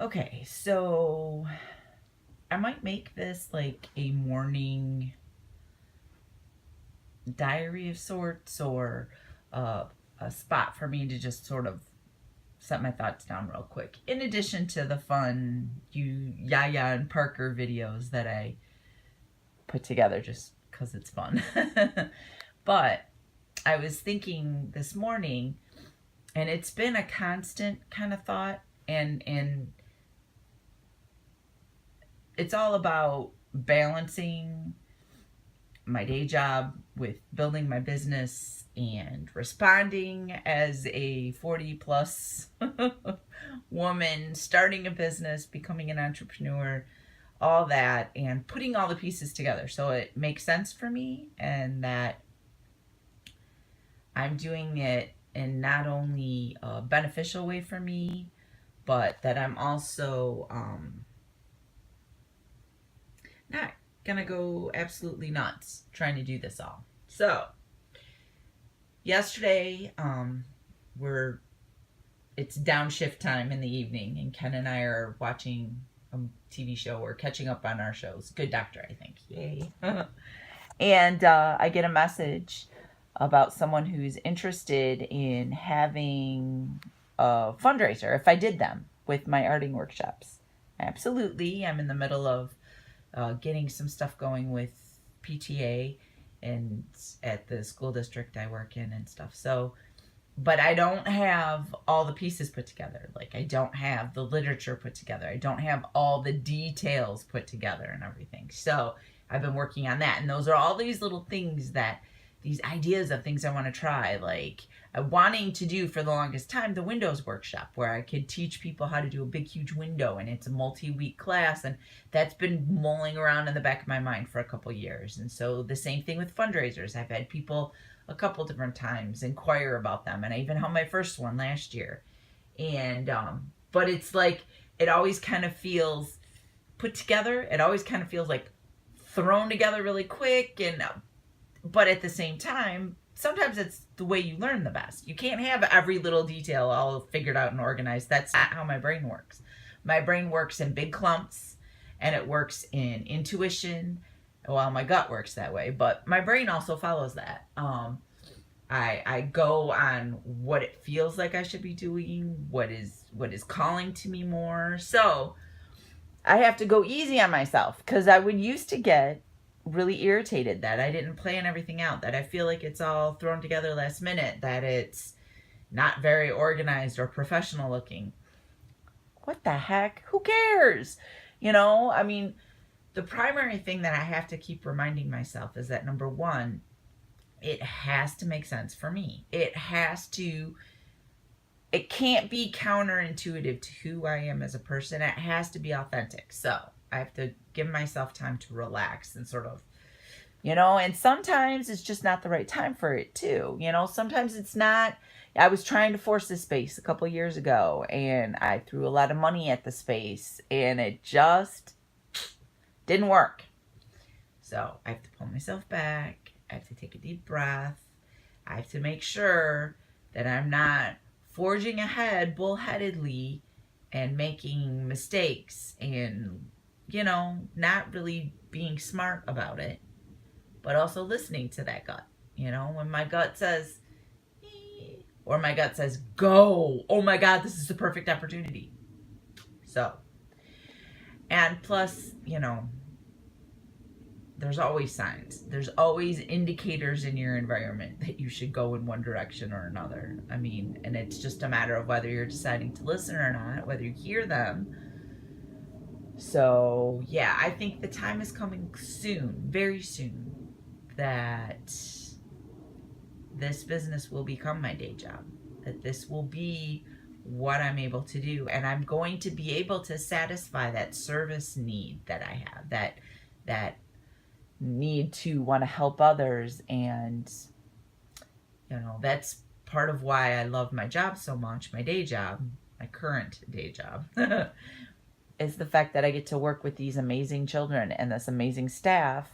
Okay, so I might make this like a morning diary of sorts, or a spot for me to just sort of set my thoughts down real quick. In addition to the fun Yia Yia and Parker videos that I put together just because it's fun. But I was thinking this morning, and it's been a constant kind of thought, and it's all about balancing my day job with building my business and responding as a 40 plus woman, starting a business, becoming an entrepreneur, all that, and putting all the pieces together so it makes sense for me, and that I'm doing it in not only a beneficial way for me, but that I'm also not gonna go absolutely nuts trying to do this all. So yesterday, it's downshift time in the evening, and Ken and I are watching a TV show. We're catching up on our shows. Good Doctor, I think. Yay. And I get a message about someone who's interested in having a fundraiser if I did them with my arting workshops. Absolutely. I'm in the middle of getting some stuff going with PTA and at the school district I work in and stuff. So, but I don't have all the pieces put together. Like, I don't have the literature put together. I don't have all the details put together and everything. So I've been working on that. And those are all these little things that, these ideas of things I want to try. Like, I'm wanting to do for the longest time the Windows workshop, where I could teach people how to do a big, huge window, and it's a multi-week class, and that's been mulling around in the back of my mind for a couple years. And so the same thing with fundraisers. I've had people a couple different times inquire about them, and I even held my first one last year. And but it's like, it always kind of feels put together. It always kind of feels like thrown together really quick, and but at the same time, sometimes it's the way you learn the best. You can't have every little detail all figured out and organized. That's not how my brain works. My brain works in big clumps, and it works in intuition. Well, my gut works that way, but my brain also follows that. I go on what it feels like I should be doing, what is calling to me more. So I have to go easy on myself, because I would used to get really irritated that I didn't plan everything out, that I feel like it's all thrown together last minute, that it's not very organized or professional looking. What the heck? Who cares? I mean, the primary thing that I have to keep reminding myself is that, number one, it has to make sense for me. It can't be counterintuitive to who I am as a person. It has to be authentic. So I have to give myself time to relax and sort of, and sometimes it's just not the right time for it too. Sometimes it's not. I was trying to force this space a couple years ago, and I threw a lot of money at the space, and it just didn't work. So I have to pull myself back. I have to take a deep breath. I have to make sure that I'm not forging ahead bullheadedly and making mistakes and, not really being smart about it, but also listening to that gut. When my gut says, or my gut says, go, oh my God, this is the perfect opportunity. So, and plus, there's always signs. There's always indicators in your environment that you should go in one direction or another. I mean, and it's just a matter of whether you're deciding to listen or not, whether you hear them. So, yeah, I think the time is coming soon, very soon, that this business will become my day job, that this will be what I'm able to do, and I'm going to be able to satisfy that service need that I have, that need to want to help others. And that's part of why I love my job so much, my day job, my current day job. Is the fact that I get to work with these amazing children and this amazing staff.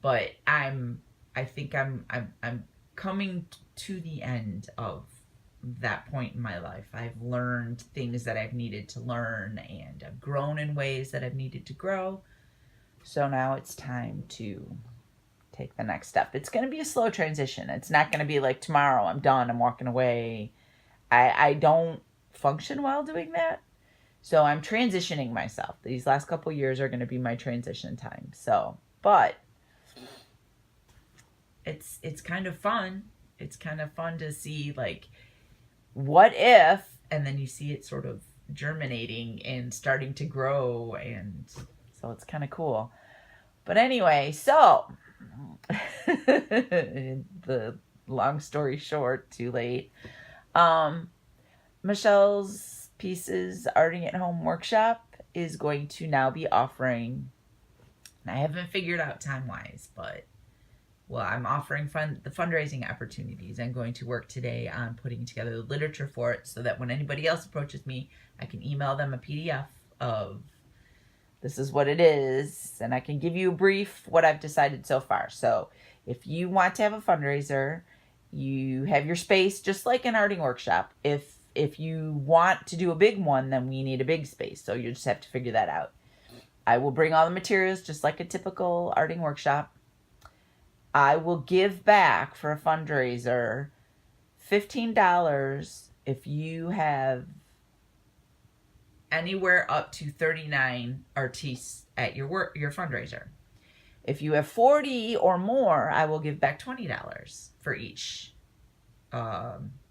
But I think I'm coming to the end of that point in my life. I've learned things that I've needed to learn, and I've grown in ways that I've needed to grow. So now it's time to take the next step. It's going to be a slow transition. It's not going to be like tomorrow, I'm done, I'm walking away. I don't function well doing that. So I'm transitioning myself. These last couple years are going to be my transition time. So, but it's kind of fun. It's kind of fun to see, like, what if, and then you see it sort of germinating and starting to grow, and so it's kind of cool. But anyway, so the long story short, too late. Michelle's Pieces Arting at Home workshop is going to now be offering, and I haven't figured out time-wise, but well, I'm offering the fundraising opportunities. I'm going to work today on putting together the literature for it so that when anybody else approaches me, I can email them a PDF of this is what it is, and I can give you a brief what I've decided so far. So if you want to have a fundraiser, you have your space just like an arting workshop. If you want to do a big one, then we need a big space. So you just have to figure that out. I will bring all the materials just like a typical arting workshop. I will give back for a fundraiser $15 if you have anywhere up to 39 artistes at your fundraiser. If you have 40 or more, I will give back $20 for each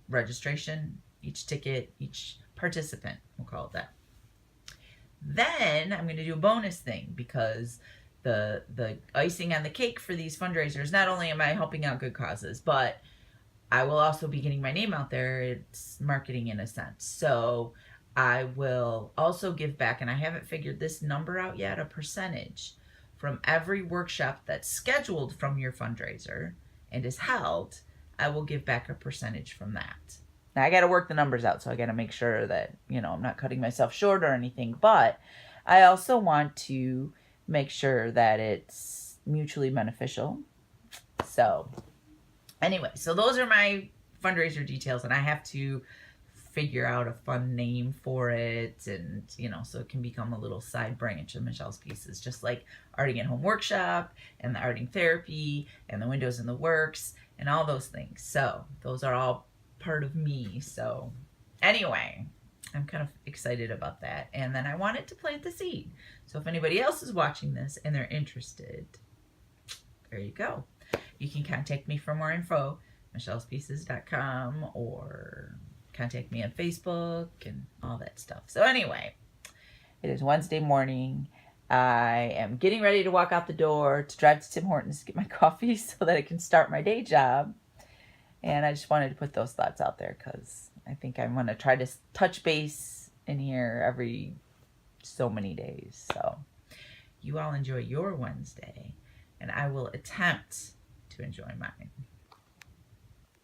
registration, each ticket, each participant. We'll call it that. Then I'm going to do a bonus thing, because the icing on the cake for these fundraisers, not only am I helping out good causes, but I will also be getting my name out there. It's marketing in a sense. So I will also give back, and I haven't figured this number out yet, a percentage from every workshop that's scheduled from your fundraiser and is held. I will give back a percentage from that. Now I got to work the numbers out, so I got to make sure that, I'm not cutting myself short or anything, but I also want to make sure that it's mutually beneficial. So anyway, so those are my fundraiser details, and I have to figure out a fun name for it, and so it can become a little side branch of Michelle's Pieces, just like Arting at Home workshop and the Arting Therapy and the Windows in the Works and all those things. So those are all part of me. So anyway, I'm kind of excited about that. And then I wanted to plant the seed. So if anybody else is watching this and they're interested, there you go. You can contact me for more info, michellespieces.com, or contact me on Facebook and all that stuff. So anyway, it is Wednesday morning. I am getting ready to walk out the door to drive to Tim Hortons to get my coffee so that I can start my day job. And I just wanted to put those thoughts out there, because I think I'm going to try to touch base in here every so many days. So you all enjoy your Wednesday, and I will attempt to enjoy mine.